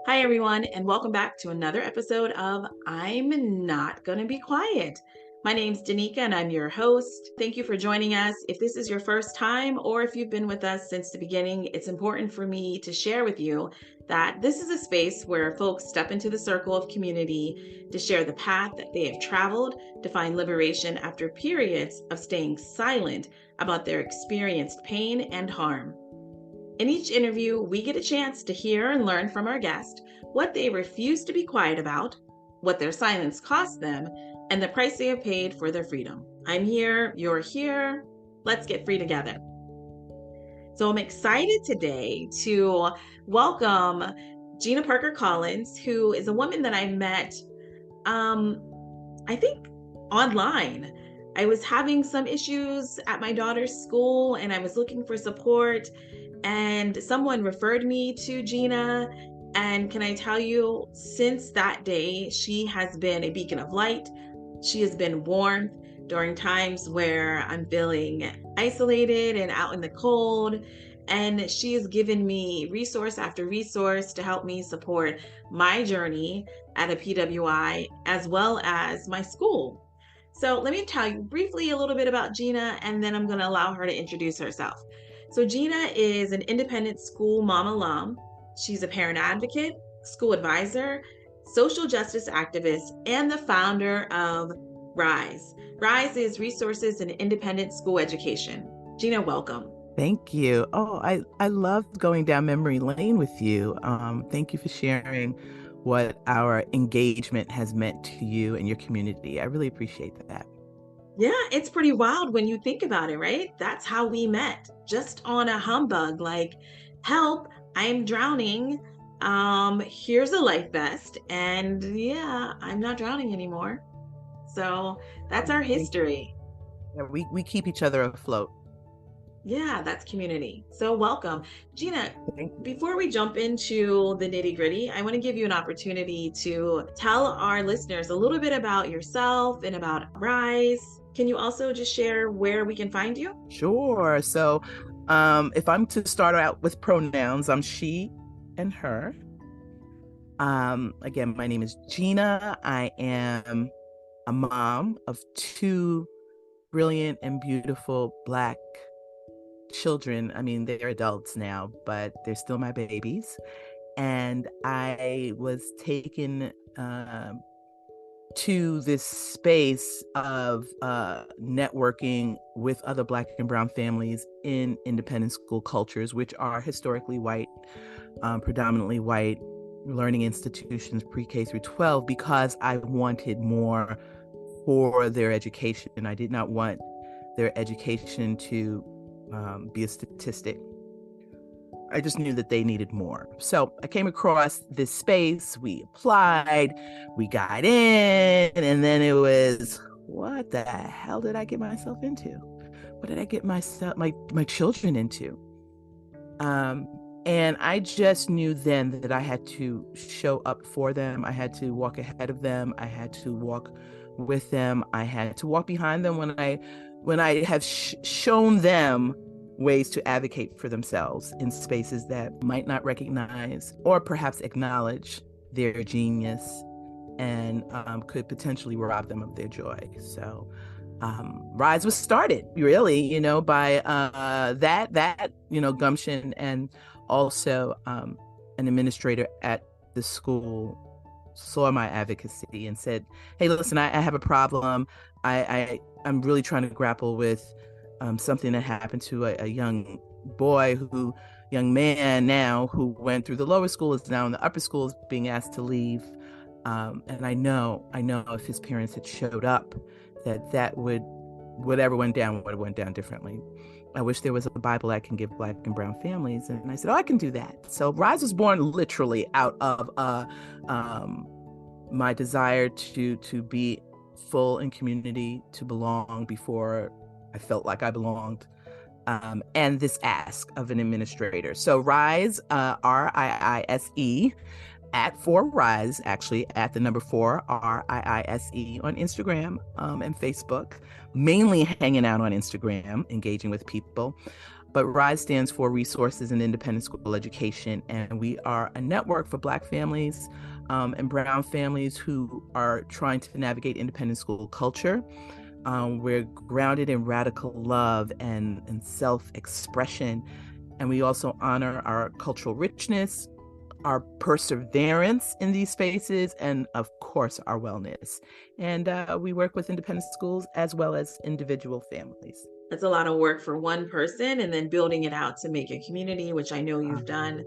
Hi, everyone, and welcome back to another episode of I'm Not Gonna Be Quiet. My name's Danica, and I'm your host. Thank you for joining us. If this is your first time, or if you've been with us since the beginning, it's important for me to share with you that this is a space where folks step into the circle of community to share the path that they have traveled to find liberation after periods of staying silent about their experienced pain and harm. In each interview, we get a chance to hear and learn from our guest what they refuse to be quiet about, what their silence cost them, and the price they have paid for their freedom. I'm here, you're here. Let's get free together. So I'm excited today to welcome Gina Parker Collins, who is a woman that I met, I think, online. I was having some issues at my daughter's school and I was looking for support, and someone referred me to Gina. And can I tell you, since that day, she has been a beacon of light. She has been warmth during times where I'm feeling isolated and out in the cold. And she has given me resource after resource to help me support my journey at a PWI as well as my school. So let me tell you briefly a little bit about Gina, and then I'm going to allow her to introduce herself. So Gina is an independent school mom alum. She's a parent advocate, school advisor, social justice activist, and the founder of RISE. RISE is Resources in Independent School Education. Gina, welcome. Thank you. Oh, I love going down memory lane with you. Thank you for sharing what our engagement has meant to you and your community. I really appreciate that. Yeah, it's pretty wild when you think about it, right? That's how we met, just on a humbug, like, help, I'm drowning. Here's a life vest. And yeah, I'm not drowning anymore. So that's our Thank you. history. Yeah, we keep each other afloat. Yeah, that's community. So welcome. Gina, Thank you. before we jump into the nitty gritty, I want to give you an opportunity to tell our listeners a little bit about yourself and about Rise. Can you also just share where we can find you? Sure. So, if I'm to start out with pronouns, I'm she and her. Again, my name is Gina. I am a mom of two brilliant and beautiful Black children. I mean, they're adults now, but they're still my babies. And I was taken to this space of networking with other Black and Brown families in independent school cultures, which are historically white, predominantly white learning institutions, pre-K through 12, because I wanted more for their education. I did not want their education to be a statistic. I just knew that they needed more. So I came across this space, we applied, we got in, and then it was, what the hell did I get myself into? What did I get my children into? And I just knew then that I had to show up for them. I had to walk ahead of them. I had to walk with them. I had to walk behind them when I have shown them ways to advocate for themselves in spaces that might not recognize or perhaps acknowledge their genius and could potentially rob them of their joy. So Rise was started really, by that gumption, and also an administrator at the school saw my advocacy and said, "Hey, listen, I have a problem. I'm really trying to grapple with something that happened to a young boy who, young man now who went through the lower school is now in the upper school, is being asked to leave. And I know if his parents had showed up, that whatever went down would have went down differently. I wish there was a Bible I can give Black and brown families. And I said, oh, I can do that. So Rise was born literally out of my desire to be full in community, to belong before I felt like I belonged. And this ask of an administrator. So Rise, RIISE, at 4Rise, actually at the number 4, RIISE, on Instagram and Facebook, mainly hanging out on Instagram, engaging with people. But RISE stands for Resources in Independent School Education, and we are a network for Black families and brown families who are trying to navigate independent school culture. We're grounded in radical love and self-expression, and we also honor our cultural richness, our perseverance in these spaces, and of course our wellness. And we work with independent schools as well as individual families. That's a lot of work for one person, and then building it out to make a community, which I know you've done.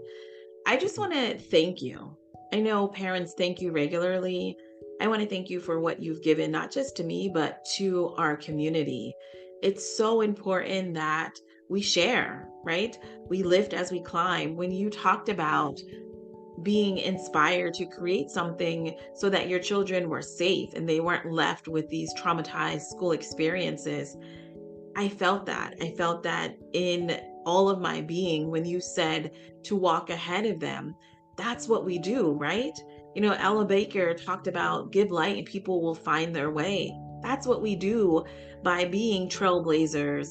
I just want to thank you. I know parents thank you regularly. I want to thank you for what you've given, not just to me, but to our community. It's so important that we share, right? We lift as we climb. When you talked about being inspired to create something so that your children were safe and they weren't left with these traumatized school experiences, I felt that. I felt that in all of my being when you said to walk ahead of them. That's what we do, right? You know, Ella Baker talked about give light and people will find their way. That's what we do by being trailblazers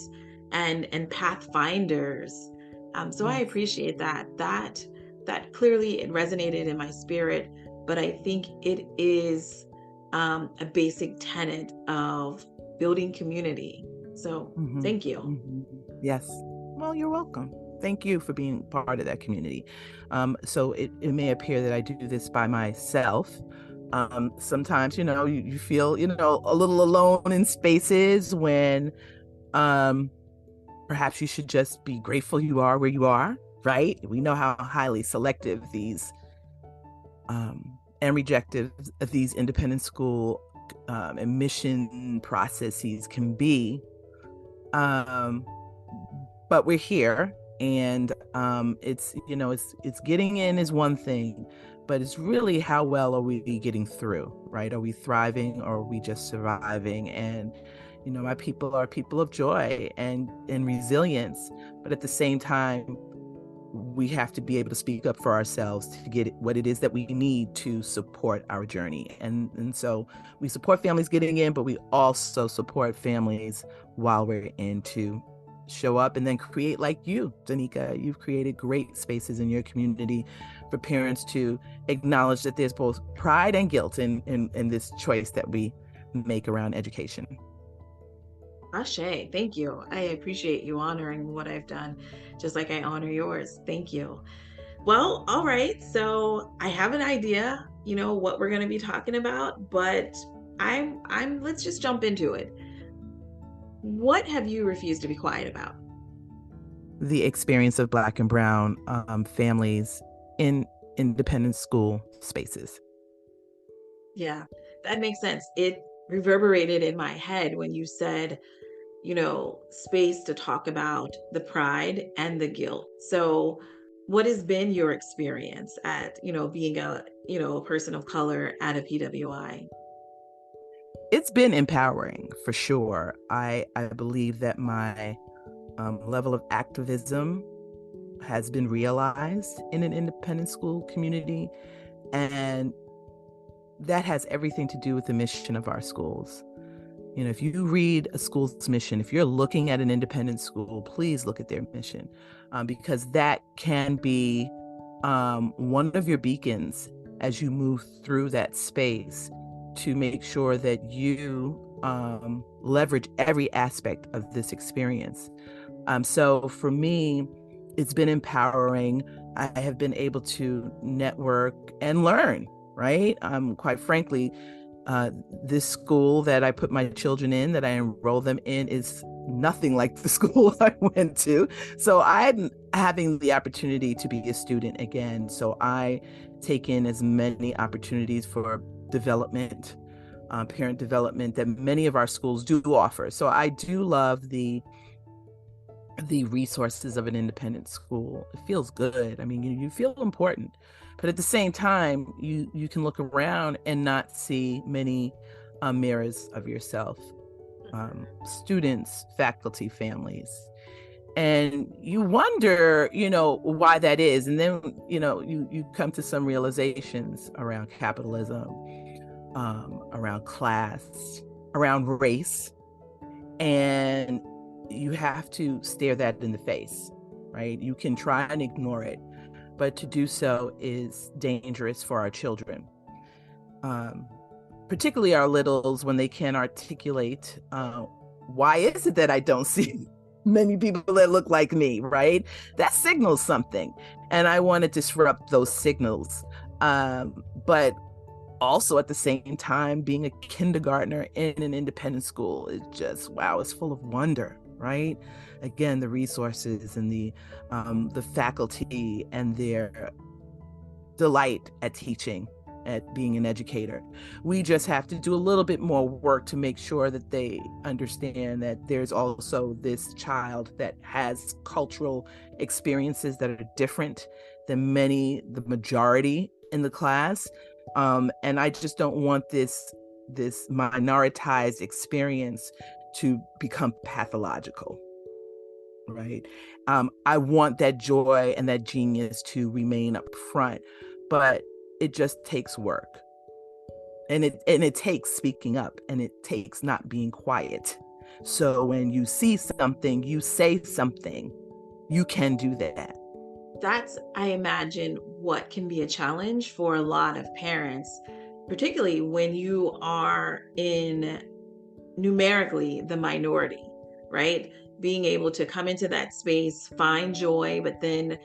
and pathfinders. So I Yes. appreciate that. That clearly it resonated in my spirit, but I think it is a basic tenet of building community. So thank you. Yes. Well, you're welcome. Thank you for being part of that community. So it may appear that I do this by myself. Sometimes, you feel, a little alone in spaces when perhaps you should just be grateful you are where you are, right? We know how highly selective these and rejective of these independent school admission processes can be. But we're here, and it's getting in is one thing, but it's really how well are we getting through, right? Are we thriving, or are we just surviving? And my people are people of joy and resilience, but at the same time we have to be able to speak up for ourselves to get what it is that we need to support our journey. And so we support families getting in, but we also support families while we're in to show up and then create, like you, Danica. You've created great spaces in your community for parents to acknowledge that there's both pride and guilt in this choice that we make around education. Ashe, thank you. I appreciate you honoring what I've done, just like I honor yours. Thank you. Well, all right. So I have an idea, what we're going to be talking about, but let's just jump into it. What have you refused to be quiet about? The experience of Black and brown families in independent school spaces. Yeah, that makes sense. It reverberated in my head when you said, space to talk about the pride and the guilt. So, what has been your experience at, being a person of color at a PWI? It's been empowering for sure. I believe that my level of activism has been realized in an independent school community, and that has everything to do with the mission of our schools. If you read a school's mission, if you're looking at an independent school, please look at their mission, because that can be one of your beacons as you move through that space to make sure that you leverage every aspect of this experience. So for me, it's been empowering. I have been able to network and learn, right? Quite frankly, this school that I put my children in, that I enroll them in, is nothing like the school I went to. So I'm having the opportunity to be a student again. So I take in as many opportunities for development, parent development that many of our schools do offer. So I do love the resources of an independent school. It feels good. I mean, you feel important, but at the same time, you can look around and not see many mirrors of yourself, students, faculty, families. And you wonder, why that is. And then, you come to some realizations around capitalism, around class, around race. And you have to stare that in the face, right? You can try and ignore it, but to do so is dangerous for our children, particularly our littles when they can't articulate, why is it that I don't see many people that look like me, right? That signals something. And I want to disrupt those signals. But also at the same time, being a kindergartner in an independent school is just, wow, it's full of wonder, right? Again, the resources and the faculty and their delight at teaching, at being an educator. We just have to do a little bit more work to make sure that they understand that there's also this child that has cultural experiences that are different than the majority in the class. And I just don't want this minoritized experience to become pathological, right? I want that joy and that genius to remain up front, but it just takes work. And it takes speaking up, and it takes not being quiet. So when you see something, you say something. You can do that. That's, I imagine, what can be a challenge for a lot of parents, particularly when you are in numerically the minority, right? Being able to come into that space, find joy, but then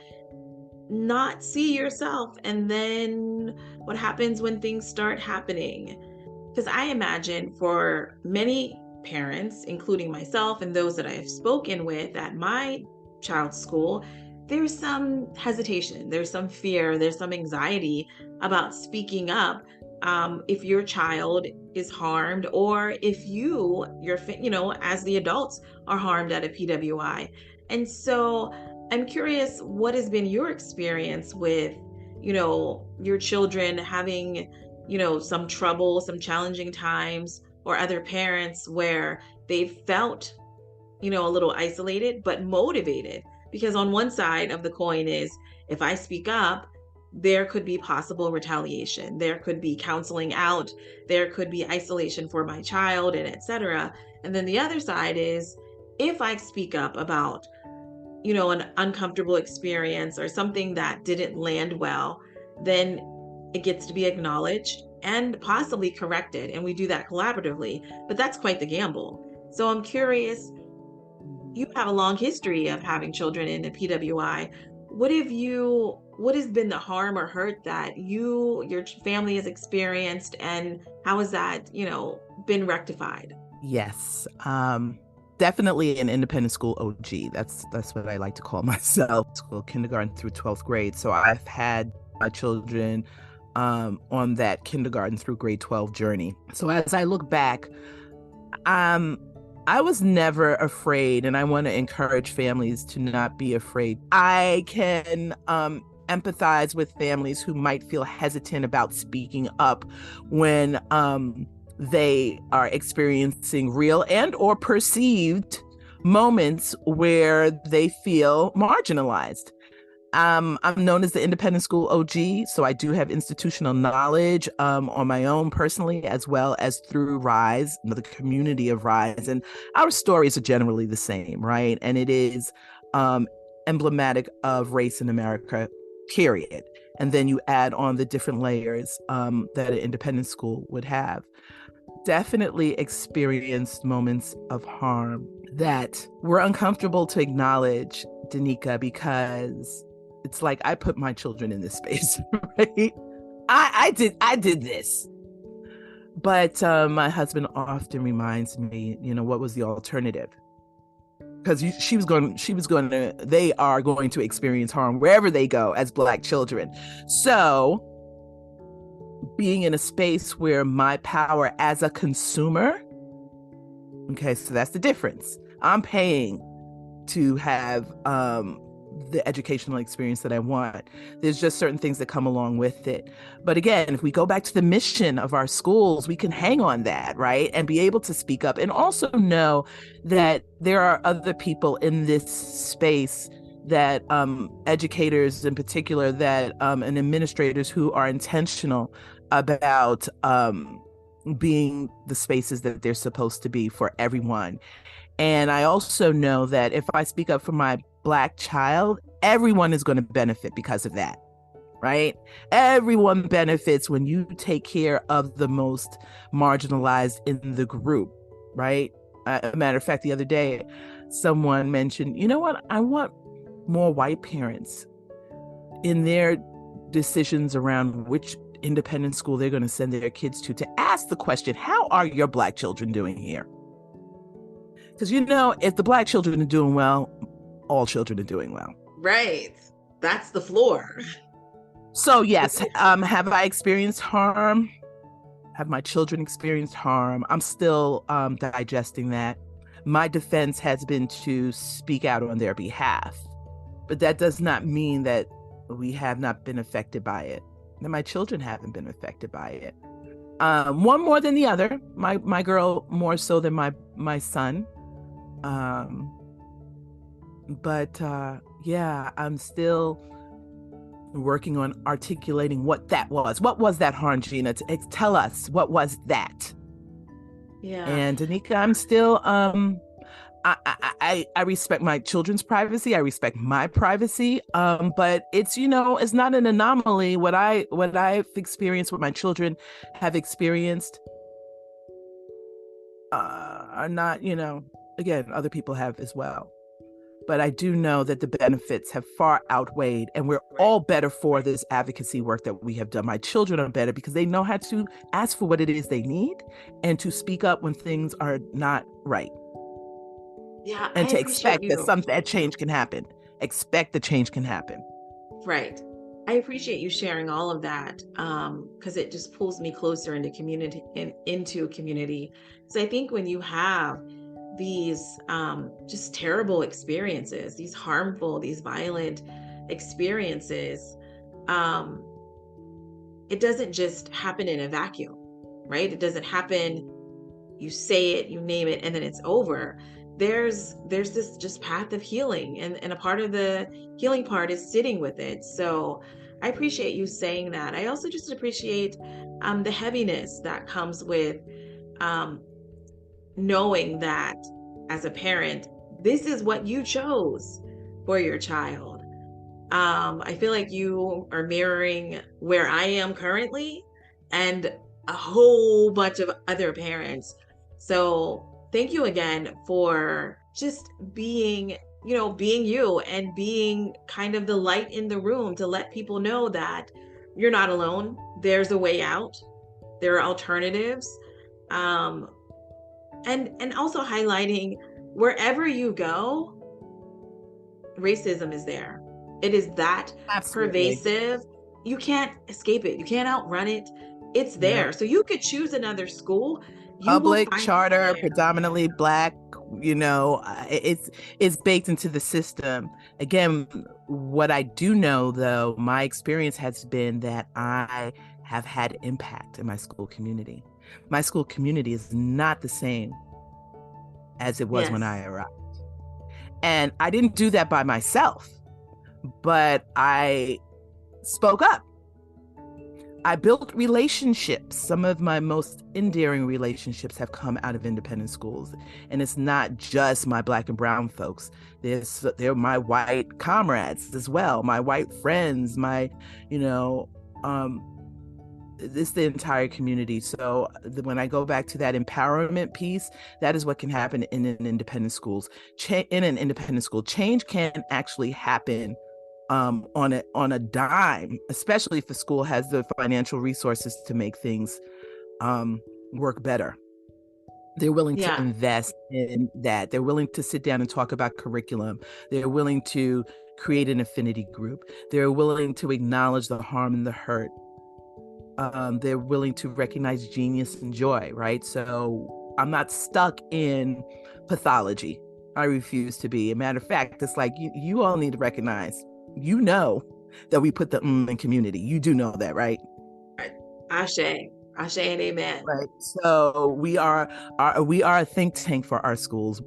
not see yourself. And then what happens when things start happening? Because I imagine for many parents, including myself and those that I have spoken with at my child's school, there's some hesitation, there's some fear, there's some anxiety about speaking up, if your child is harmed, or if as the adults are harmed at a PWI. And so I'm curious, what has been your experience with, your children having, some trouble, some challenging times, or other parents where they've felt, a little isolated, but motivated? Because on one side of the coin is, if I speak up, there could be possible retaliation. There could be counseling out. There could be isolation for my child, and etc. And then the other side is, if I speak up about, an uncomfortable experience or something that didn't land well, then it gets to be acknowledged and possibly corrected. And we do that collaboratively, but that's quite the gamble. So I'm curious, you have a long history of having children in the PWI. What has been the harm or hurt that your family has experienced, and how has that, been rectified? Yes. Definitely an independent school OG. That's what I like to call myself. School kindergarten through 12th grade. So I've had my children on that kindergarten through grade 12 journey. So as I look back, I was never afraid, and I want to encourage families to not be afraid. I can empathize with families who might feel hesitant about speaking up when they are experiencing real and or perceived moments where they feel marginalized. I'm known as the independent school OG, so I do have institutional knowledge on my own personally, as well as through RISE, the community of RISE. And our stories are generally the same, right? And it is emblematic of race in America, period. And then you add on the different layers that an independent school would have. Definitely experienced moments of harm that were uncomfortable to acknowledge, Danica, because it's like I put my children in this space, right? I did this. But my husband often reminds me, what was the alternative? because they are going to experience harm wherever they go as Black children. So being in a space where my power as a consumer, okay, so that's the difference. I'm paying to have the educational experience that I want. There's just certain things that come along with it. But again, if we go back to the mission of our schools, we can hang on that, right? And be able to speak up and also know that there are other people in this space, that educators in particular, that and administrators who are intentional about being the spaces that they're supposed to be for everyone. And I also know that if I speak up for my Black child, everyone is going to benefit because of that, right? Everyone benefits when you take care of the most marginalized in the group, right? A matter of fact, the other day, someone mentioned, you know what? I want more white parents in their decisions around which independent school they're going to send their kids to ask the question, how are your Black children doing here? Because, you know, if the Black children are doing well, all children are doing well. Right. That's the floor. So, yes, have I experienced harm? Have my children experienced harm? I'm still digesting that. My defense has been to speak out on their behalf. But that does not mean that we have not been affected by it. And my children haven't been affected by it. One more than the other. My girl more so than my son. But yeah, I'm still working on articulating what that was. What was that harm, Gina? Tell us, what was that? Yeah. And Danica, I'm still I respect my children's privacy. I respect my privacy. But it's, you know, it's not an anomaly. What I've experienced, what my children have experienced, are not, you know, again, other people have as well. But I do know that the benefits have far outweighed, and we're all better for this advocacy work that we have done. My children are better because they know how to ask for what it is they need and to speak up when things are not right. Yeah, And I to appreciate expect you. that change can happen. Expect the change can happen. Right. I appreciate you sharing all of that, because it just pulls me closer into into a community. So I think when you have these just terrible experiences, these harmful, these violent experiences, um, it doesn't just happen in a vacuum, right? It doesn't happen, you say it, you name it, and then it's over. There's this just path of healing, and a part of the healing part is sitting with it. So I appreciate you saying that. I also just appreciate the heaviness that comes with um, knowing that as a parent, this is what you chose for your child. I feel like you are mirroring where I am currently and a whole bunch of other parents. So thank you again for just being, being you and being kind of the light in the room to let people know that you're not alone. There's a way out. There are alternatives. Um, and also highlighting wherever you go, racism is there. It is that Absolutely. pervasive. You can't escape it. You can't outrun it. It's there. Yep. So you could choose another school. You will Public, find it charter, there. predominantly Black, you know, it's baked into the system. Again, what I do know, though, my experience has been that I have had impact in my school community. My school community is not the same as it was when Yes. I arrived. And I didn't do that by myself, but I spoke up. I built relationships. Some of my most endearing relationships have come out of independent schools. And it's not just my Black and brown folks. They're my white comrades as well, my white friends, my, you know, it's the entire community. So when I go back to that empowerment piece, that is what can happen in an independent schools. In an independent school, change can actually happen on a dime, especially if the school has the financial resources to make things work better. They're willing to Yeah. invest in that. They're willing to sit down and talk about curriculum. They're willing to create an affinity group. They're willing to acknowledge the harm and the hurt. They're willing to recognize genius and joy, right? So I'm not stuck in pathology. I refuse to be. A matter of fact, it's like you all need to recognize, that we put the in community. You do know that, right? Ashe. Ashe and amen. Right. So we are a think tank for our schools.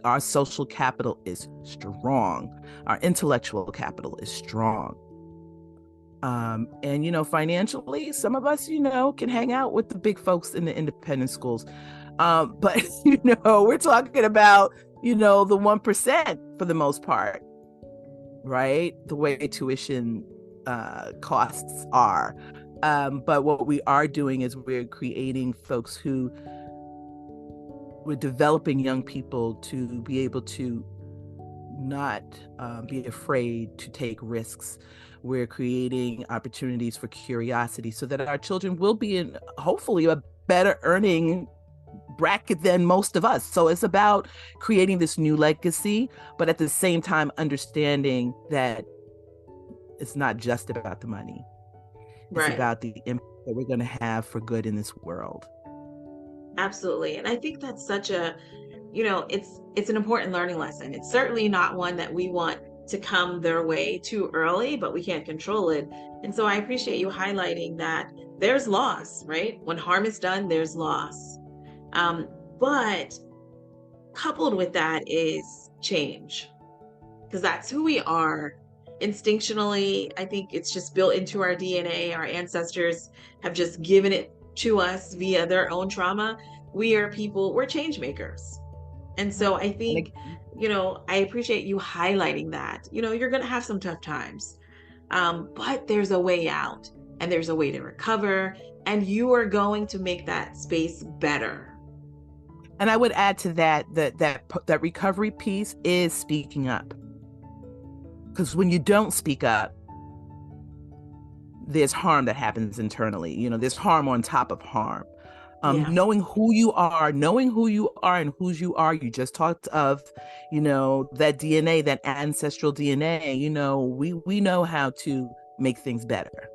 Our social capital is strong. Our intellectual capital is strong. And financially, some of us, can hang out with the big folks in the independent schools. But we're talking about, the 1% for the most part, right? The way tuition costs are. But what we are doing is we're creating folks we're developing young people to be able to not be afraid to take risks. We're creating opportunities for curiosity so that our children will be in, hopefully, a better earning bracket than most of us. So it's about creating this new legacy, but at the same time understanding that it's not just about the money. It's about the impact that we're going to have for good in this world. Absolutely. And I think that's such a, it's an important learning lesson. It's certainly not one that we want to come their way too early, but we can't control it. And so I appreciate you highlighting that there's loss, right? When harm is done, there's loss. But coupled with that is change, because that's who we are instinctually. I think it's just built into our DNA. Our ancestors have just given it to us via their own trauma. We are people, we're change makers. And so I think, I appreciate you highlighting that. You're going to have some tough times, but there's a way out and there's a way to recover, and you are going to make that space better. And I would add to that recovery piece is speaking up. Because when you don't speak up, there's harm that happens internally. There's harm on top of harm. Knowing who you are and whose you are. You just talked of, that DNA, that ancestral DNA. We know how to make things better.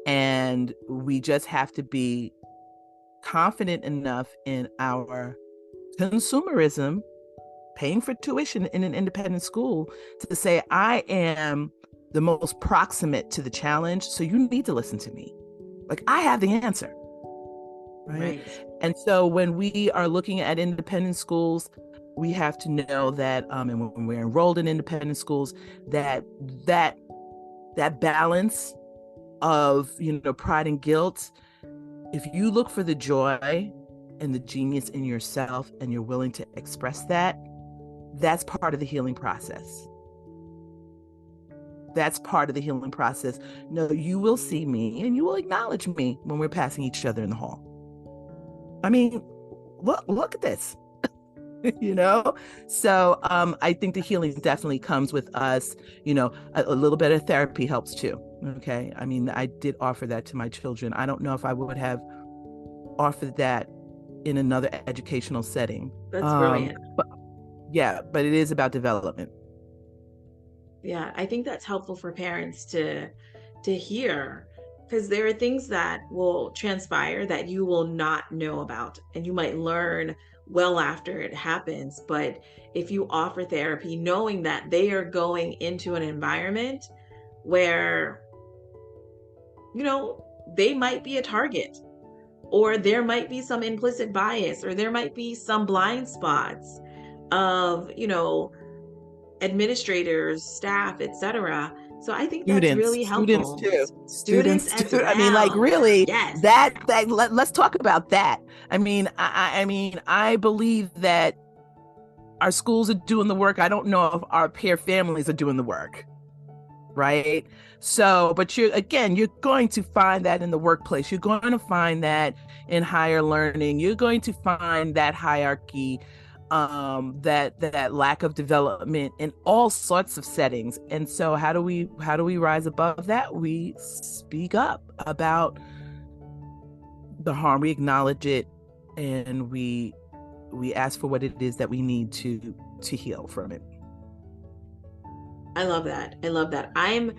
And we just have to be confident enough in our consumerism, paying for tuition in an independent school, to say, I am the most proximate to the challenge, so you need to listen to me. Like, I have the answer. Right. And so when we are looking at independent schools, we have to know that, and when we're enrolled in independent schools, that balance of, pride and guilt, if you look for the joy and the genius in yourself and you're willing to express that, that's part of the healing process. That's part of the healing process. No, you will see me and you will acknowledge me when we're passing each other in the hall. I mean, look at this, So I think the healing definitely comes with us. A little bit of therapy helps too. Okay. I mean, I did offer that to my children. I don't know if I would have offered that in another educational setting. That's brilliant. But it is about development. Yeah, I think that's helpful for parents to hear, because there are things that will transpire that you will not know about, and you might learn well after it happens. But if you offer therapy, knowing that they are going into an environment where, they might be a target, or there might be some implicit bias, or there might be some blind spots of, administrators, staff, etc. So I think that's really helpful. Students as too. well. I mean, like, really, yes. Let's talk about that. I mean, I believe that our schools are doing the work. I don't know if our peer families are doing the work, right? So, but you're going to find that in the workplace. You're going to find that in higher learning. You're going to find that hierarchy, that lack of development in all sorts of settings. And so how do we rise above that? We speak up about the harm, we acknowledge it, and we ask for what it is that we need to heal from it. I love that. I love that. I'm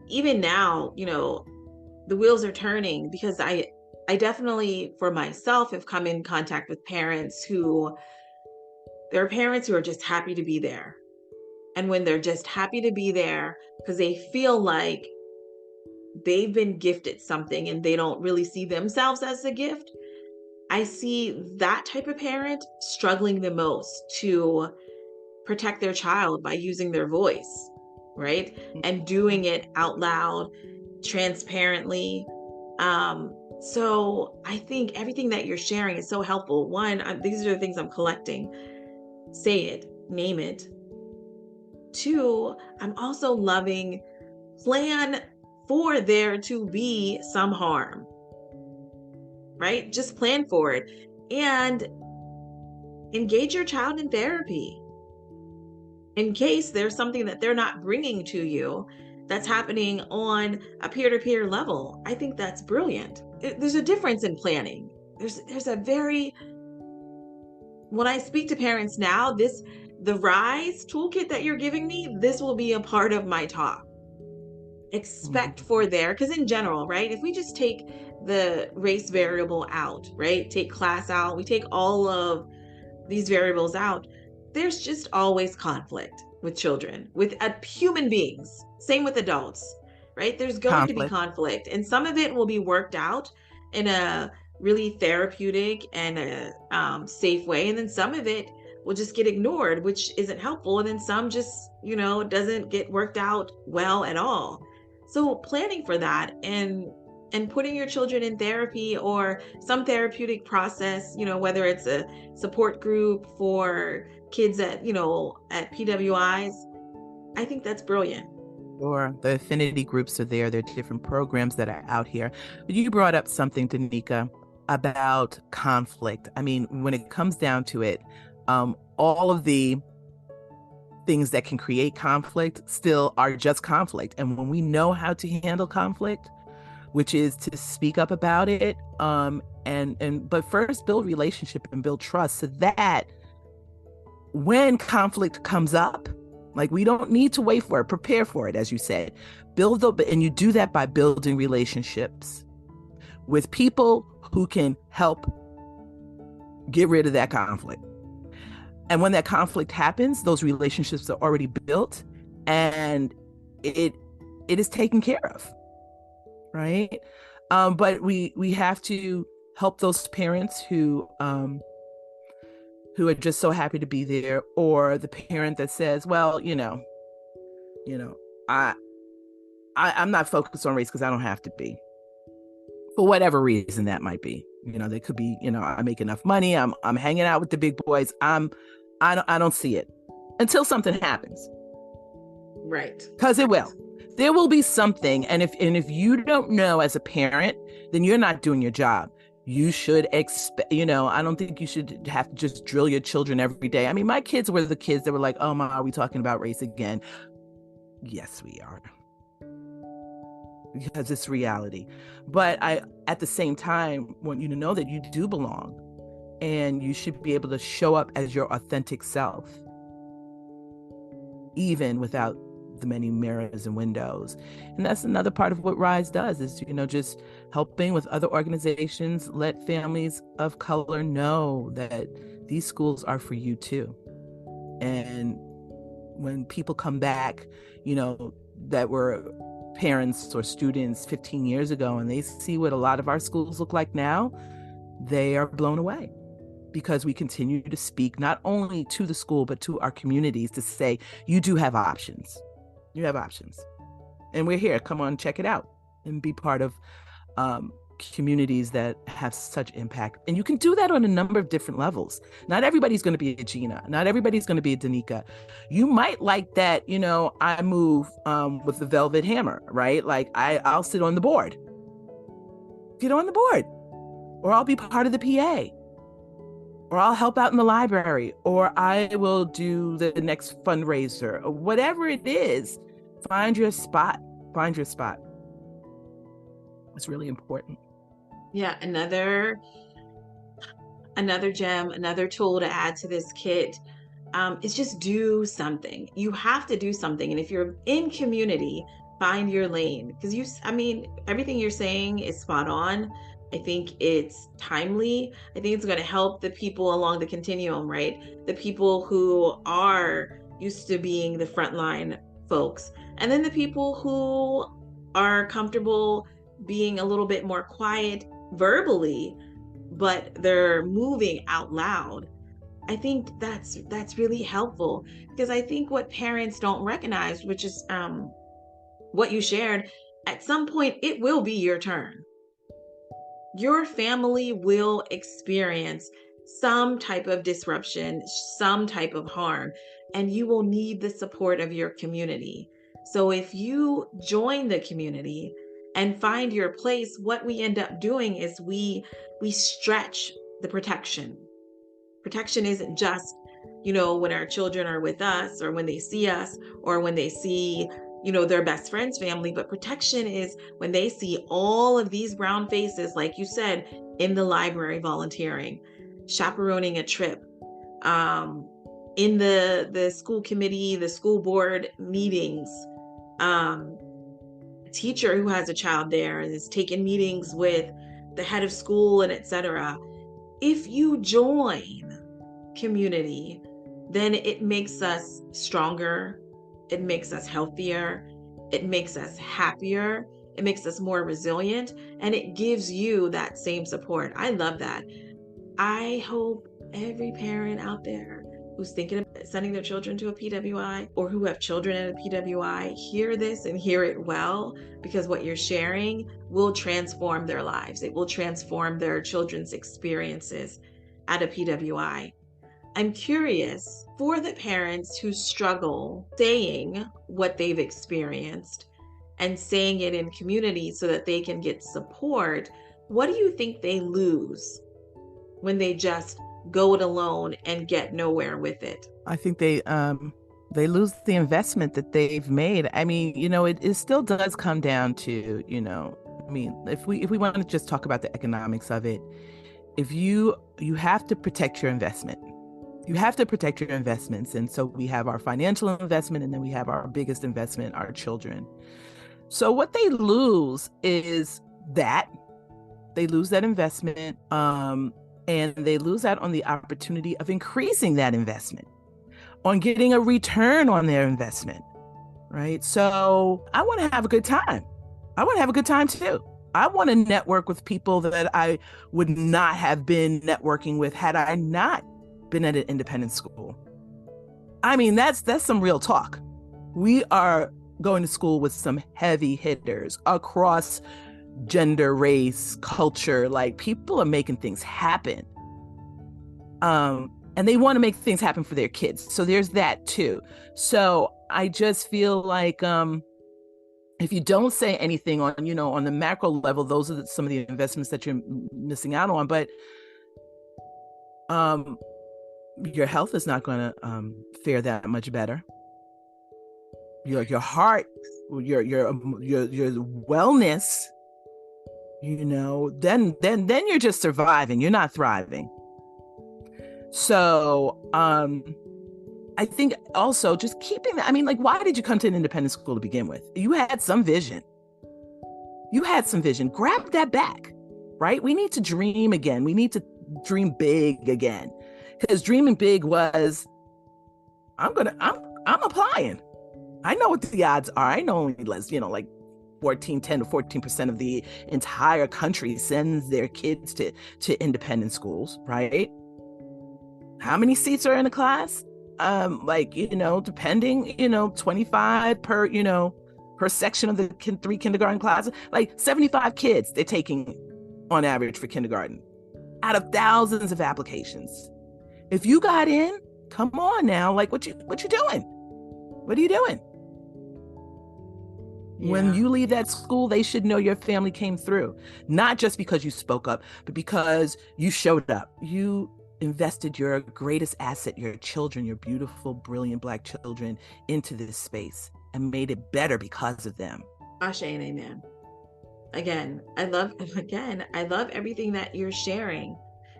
even now, the wheels are turning because I definitely for myself have come in contact with parents who there are parents who are just happy to be there. And when they're just happy to be there because they feel like they've been gifted something and they don't really see themselves as a gift, I see that type of parent struggling the most to protect their child by using their voice, right? And doing it out loud, transparently. So I think everything that you're sharing is so helpful. One, these are the things I'm collecting. Say it, name it. Two, I'm also loving plan for there to be some harm, right? Just plan for it and engage your child in therapy in case there's something that they're not bringing to you that's happening on a peer-to-peer level. I think that's brilliant. There's a difference in planning. There's a very, when I speak to parents now, the RISE toolkit that you're giving me, this will be a part of my talk. Expect for there, because in general, right, if we just take the race variable out, right, take class out, we take all of these variables out, there's just always conflict with children, with human beings. Same with adults, right? There's going to be Conflict. conflict, and some of it will be worked out in a really therapeutic and a safe way, and then some of it will just get ignored, which isn't helpful, and then some just doesn't get worked out well at all. So planning for that and putting your children in therapy or some therapeutic process, whether it's a support group for kids at PWIs, I think that's brilliant. Or the affinity groups are there. There are different programs that are out here. But you brought up something, Danica, about conflict. I mean, when it comes down to it, all of the things that can create conflict still are just conflict. And when we know how to handle conflict, which is to speak up about it, but first build relationship and build trust so that when conflict comes up, like, we don't need to wait for it, prepare for it, as you said, and you do that by building relationships with people who can help get rid of that conflict. And when that conflict happens, those relationships are already built and it is taken care of, right? But we have to help those parents who are just so happy to be there, or the parent that says, well, I'm not focused on race because I don't have to be, for whatever reason that might be. They could be, I make enough money, I'm hanging out with the big boys, I don't see it until something happens. Right. Because it will. There will be something, and if you don't know as a parent, then you're not doing your job. You should expect, I don't think you should have to just drill your children every day. I mean, my kids were the kids that were like, oh, Ma, are we talking about race again? Yes, we are. Because it's reality. But I, at the same time, want you to know that you do belong. And you should be able to show up as your authentic self, even without the many mirrors and windows. And that's another part of what RISE does, is, just helping with other organizations, let families of color know that these schools are for you too. And when people come back, that were parents or students 15 years ago, and they see what a lot of our schools look like now, they are blown away. Because we continue to speak not only to the school, but to our communities to say, you do have options. You have options. And we're here. Come on, check it out and be part of communities that have such impact. And you can do that on a number of different levels. Not everybody's going to be a Gina. Not everybody's going to be a Danica. You might like that, I move with the velvet hammer, right? Like I'll sit on the board. Get on the board. Or I'll be part of the PA. Or I'll help out in the library, or I will do the next fundraiser, or whatever it is. Find your spot. Find your spot. It's really important. Yeah, another another gem, another tool to add to this kit is just do something. You have to do something. And if you're in community, find your lane. Because I mean, everything you're saying is spot on. I think it's timely. I think it's going to help the people along the continuum, right? The people who are used to being the frontline folks. And then the people who are comfortable being a little bit more quiet verbally, but they're moving out loud. I think that's really helpful because I think what parents don't recognize, which is what you shared, at some point it will be your turn. Your family will experience some type of disruption, some type of harm, and you will need the support of your community. So if you join the community and find your place, what we end up doing is we stretch the protection. Protection isn't just, when our children are with us or when they see us or when they see, their best friend's family, but protection is when they see all of these brown faces, like you said, in the library volunteering, chaperoning a trip, um, in the school committee, the school board meetings, a teacher who has a child there and is taking meetings with the head of school and etc. If you join community, then it makes us stronger. It makes us healthier. It makes us happier. It makes us more resilient. And it gives you that same support. I love that. I hope every parent out there who's thinking about sending their children to a PWI or who have children at a PWI hear this and hear it well, because what you're sharing will transform their lives. It will transform their children's experiences at a PWI. I'm curious, for the parents who struggle saying what they've experienced and saying it in community so that they can get support, what do you think they lose when they just go it alone and get nowhere with it? I think they lose the investment that they've made. I mean, it still does come down to, I mean, if we want to just talk about the economics of it, if you have to protect your investment. You have to protect your investments. And so we have our financial investment, and then we have our biggest investment, our children. So what they lose is that they lose that investment, and they lose out on the opportunity of increasing that investment, on getting a return on their investment, right? So I want to have a good time. I want to have a good time too. I want to network with people that I would not have been networking with had I not been at an independent school. I mean, that's some real talk. We are going to school with some heavy hitters across gender, race, culture. Like, people are making things happen. And they want to make things happen for their kids. So there's that too. So I just feel like if you don't say anything on, on the macro level, those are some of the investments that you're missing out on. But your health is not going to fare that much better. Your heart, your wellness, then you're just surviving. You're not thriving. So I think also just keeping that. I mean, like, why did you come to an independent school to begin with? You had some vision. Grab that back, right? We need to dream again. We need to dream big again. Because dreaming big was, I'm applying. I know what the odds are. I know only less, like 10 to 14% of the entire country sends their kids to independent schools, right? How many seats are in a class? Depending, 25 per section of the 3 kindergarten classes, like 75 kids they're taking on average for kindergarten out of thousands of applications. If you got in, come on now, like, what you doing? What are you doing? Yeah. When you leave that school, they should know your family came through, not just because you spoke up, but because you showed up. You invested your greatest asset, your children, your beautiful, brilliant Black children, into this space and made it better because of them. Ashe and amen. I love everything that you're sharing,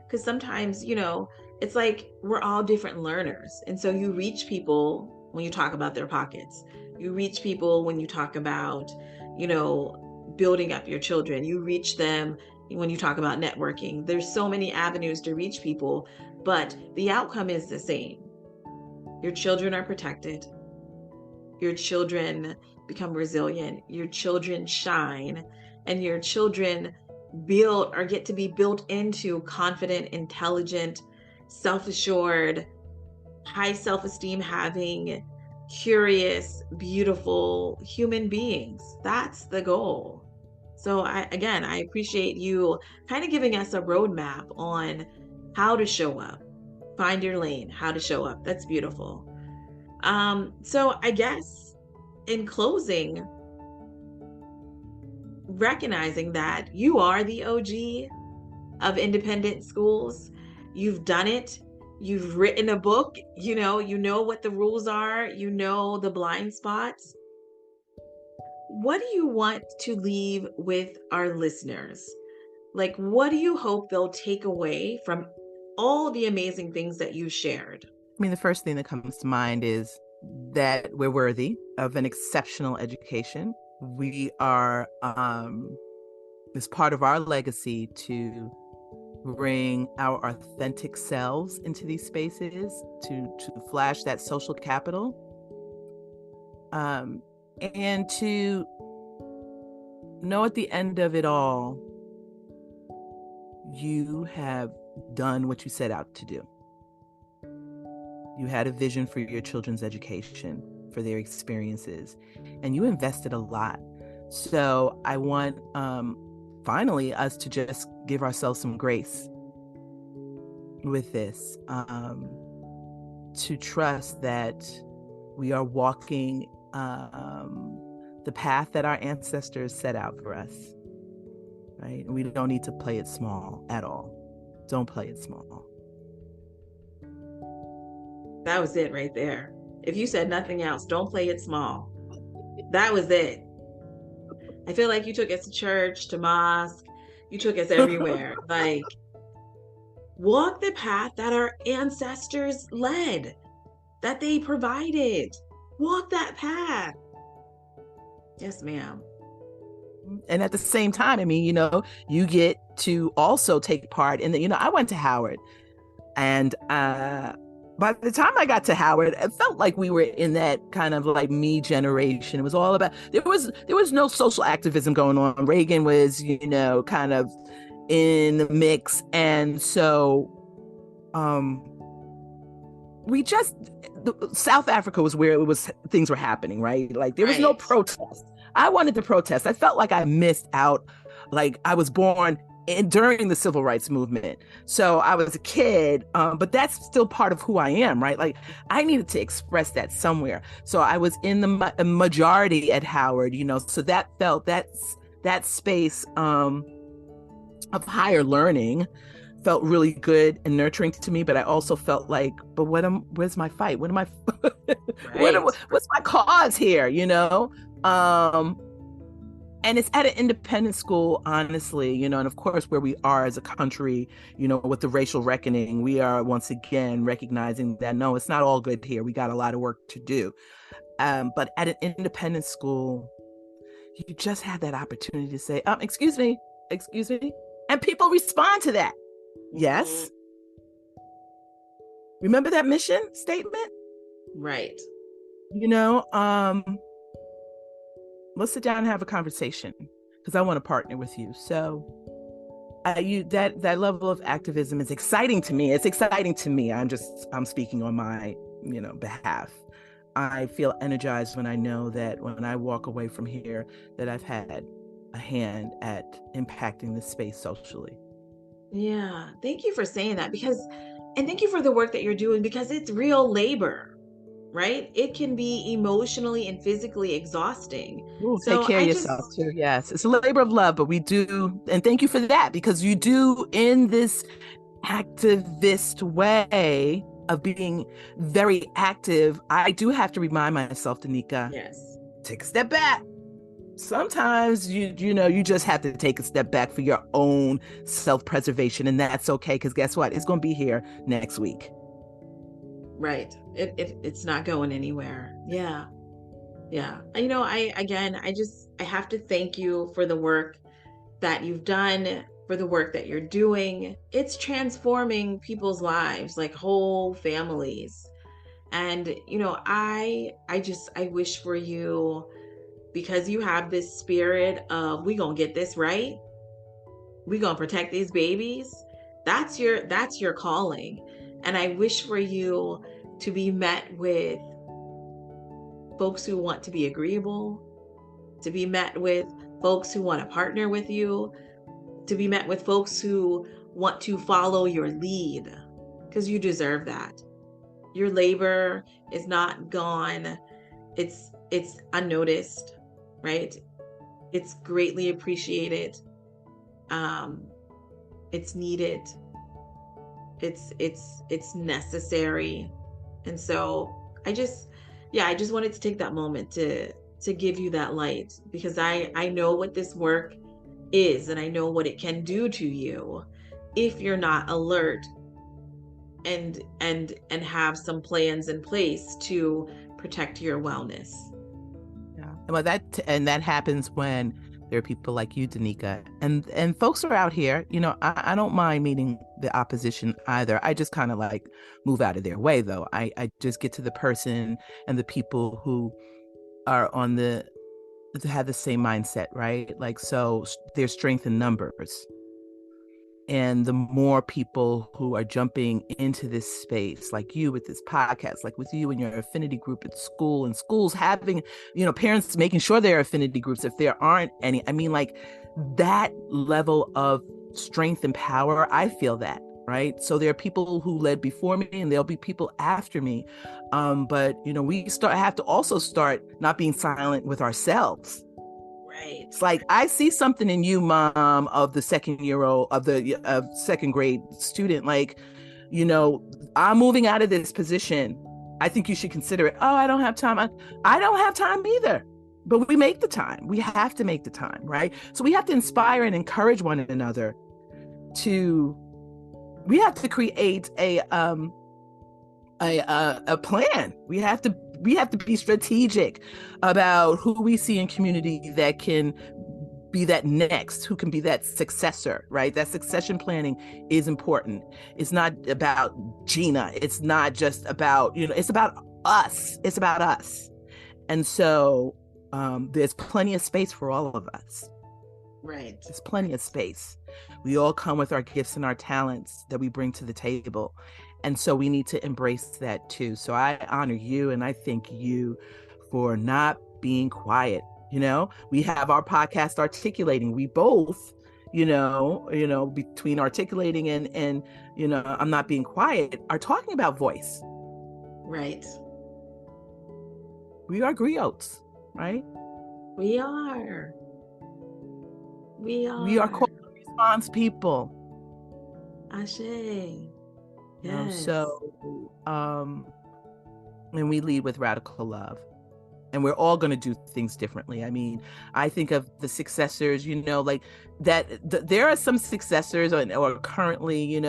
Because sometimes, it's like we're all different learners. And so you reach people when you talk about their pockets. You reach people when you talk about, building up your children. You reach them when you talk about networking. There's so many avenues to reach people, but the outcome is the same. Your children are protected. Your children become resilient. Your children shine, and your children build or get to be built into confident, intelligent, self-assured, high self-esteem having, curious, beautiful human beings. That's the goal. So I appreciate you kind of giving us a roadmap on how to show up, find your lane, how to show up. That's beautiful. So I guess in closing, recognizing that you are the OG of independent schools, you've done it, you've written a book, you know what the rules are, you know the blind spots. What do you want to leave with our listeners? Like, what do you hope they'll take away from all the amazing things that you shared? I mean, the first thing that comes to mind is that we're worthy of an exceptional education. We are, as part of our legacy, to bring our authentic selves into these spaces, to flash that social capital, and to know at the end of it all, you have done what you set out to do. You had a vision for your children's education, for their experiences, and you invested a lot. So I want, finally, us to just give ourselves some grace with this, to trust that we are walking the path that our ancestors set out for us, right? We don't need to play it small at all. Don't play it small. That was it right there. If you said nothing else, don't play it small. That was it. I feel like you took us to church, to mosque, you took us everywhere. Like, walk the path that our ancestors led, that they provided. Walk that path. Yes, ma'am. And at the same time, I mean, you get to also take part in the, I went to Howard, and by the time I got to Howard, it felt like we were in that kind of like me generation. It was all about, there was no social activism going on. Reagan was, kind of in the mix. And so South Africa was where things were happening, right? Like there was no protest. I wanted to protest. I felt like I missed out. Like I was born during the civil rights movement. So I was a kid, but that's still part of who I am, right? Like I needed to express that somewhere. So I was in the majority at Howard, so that felt that space of higher learning felt really good and nurturing to me, but I also felt like, but where's my fight? What am I, what's my cause here? And it's at an independent school, honestly, and of course, where we are as a country, with the racial reckoning, we are once again recognizing that, no, it's not all good here. We got a lot of work to do. But at an independent school, you just have that opportunity to say, excuse me. And people respond to that. Yes. Remember that mission statement? Right. Let's sit down and have a conversation because I want to partner with you. So that level of activism is exciting to me. It's exciting to me. I'm speaking on my, behalf. I feel energized when I know that when I walk away from here, that I've had a hand at impacting this space socially. Yeah. Thank you for saying that, and thank you for the work that you're doing, because it's real labor, right? It can be emotionally and physically exhausting. Ooh, so take care of yourself too. Yes. It's a labor of love, but we do. And thank you for that, because you do, in this activist way of being very active, I do have to remind myself, Danica, yes, take a step back. sometimes you just have to take a step back for your own self-preservation, and that's okay, because guess what, it's going to be here next week. Right. It's not going anywhere. Yeah. Yeah. I have to thank you for the work that you've done, for the work that you're doing. It's transforming people's lives, like whole families. And I wish for you, because you have this spirit of, we gonna get this right, we gonna protect these babies. That's your calling. And I wish for you to be met with folks who want to be agreeable, to be met with folks who want to partner with you, to be met with folks who want to follow your lead, because you deserve that. Your labor is not gone. It's unnoticed, right? It's greatly appreciated. Um, it's needed. It's necessary. And so I just wanted to take that moment to give you that light, because I know what this work is, and I know what it can do to you if you're not alert and have some plans in place to protect your wellness. Yeah. Well, that happens when there are people like you, Danica, and folks are out here. I don't mind meeting the opposition either. I just kind of like move out of their way, though. I just get to the person and the people who are have the same mindset, right? Like, so there's strength in numbers. And the more people who are jumping into this space, like you with this podcast, like with you and your affinity group at school, and schools having, parents making sure there are affinity groups if there aren't any. I mean, like, that level of strength and power, I feel that, right? So there are people who led before me, and there'll be people after me. But we have to also start not being silent with ourselves. Right. It's like, I see something in you, mom, of the second grade student. Like, I'm moving out of this position. I think you should consider it. Oh, I don't have time. I don't have time either. But we make the time. We have to make the time, right? So we have to inspire and encourage one another we have to create a plan. We have to be strategic about who we see in community that can be that next, who can be that successor, right? That succession planning is important. It's not about Gina. It's not just about, it's about us. It's about us. And so there's plenty of space for all of us. Right. There's plenty of space. We all come with our gifts and our talents that we bring to the table. And so we need to embrace that too. So I honor you, and I thank you for not being quiet. We have our podcast Articulating. We both, between articulating and I'm not being quiet, are talking about voice. Right. We are griots, right? We are. We are called response people. Ashe. Yes. So, and we lead with radical love. And we're all going to do things differently. I mean, I think of the successors, like that. There are some successors or currently,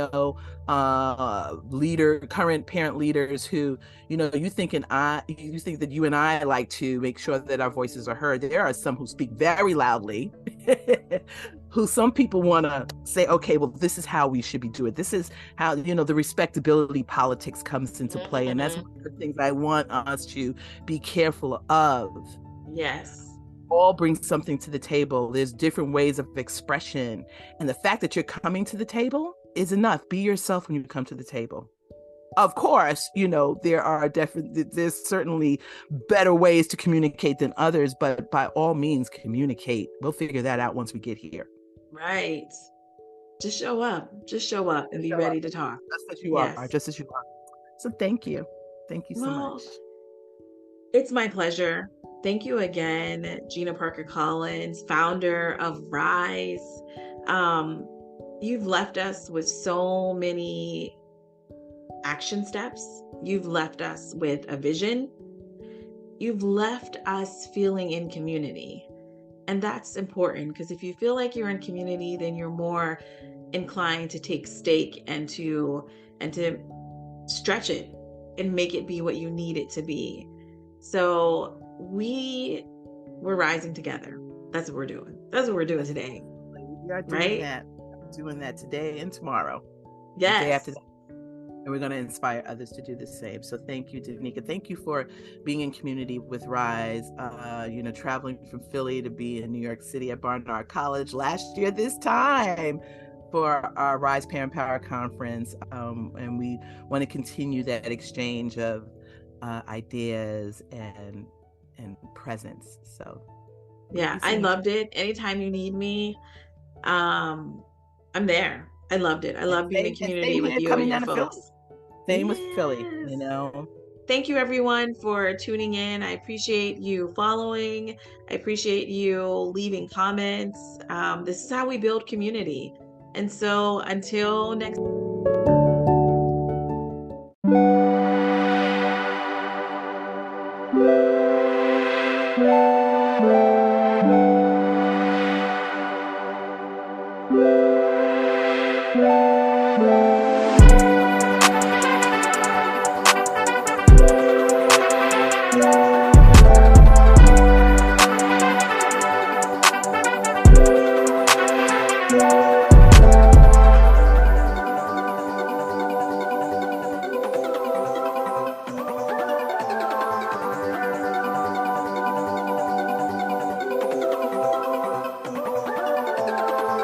current parent leaders who, you think that you and I like to make sure that our voices are heard. There are some who speak very loudly, who some people want to say, okay, well, this is how we should be doing it. This is how, the respectability politics comes into play. And that's one of the things I want us to be careful of. Yes. All bring something to the table. There's different ways of expression. And the fact that you're coming to the table is enough. Be yourself when you come to the table. Of course, there's certainly better ways to communicate than others, but by all means, communicate. We'll figure that out once we get here. Right. Just show up and be ready to talk. Just as you are, just as you are. So thank you. Thank you so much. It's my pleasure. Thank you again, Gina Parker Collins, founder of Rise. You've left us with so many action steps. You've left us with a vision. You've left us feeling in community. And that's important because if you feel like you're in community, then you're more inclined to take stake and to stretch it and make it be what you need it to be. So we're rising together. That's what we're doing. That's what we're doing today. We are doing Right? that. Doing that today and tomorrow. The day Yes. after that. And we're going to inspire others to do the same. So thank you, Danica. Thank you for being in community with Rise. Traveling from Philly to be in New York City at Barnard College last year this time for our Rise Parent Power Conference. And we want to continue that exchange of ideas and presence. So we'll Yeah, be I seeing each loved it. Anytime you need me, I'm there. I loved it. I other. love being in And community same with here you and coming your down to folks. Philly. Same with Philly, Yes. you know. Thank you everyone for tuning in. I appreciate you following. I appreciate you leaving comments. This is how we build community. And so until next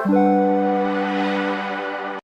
time.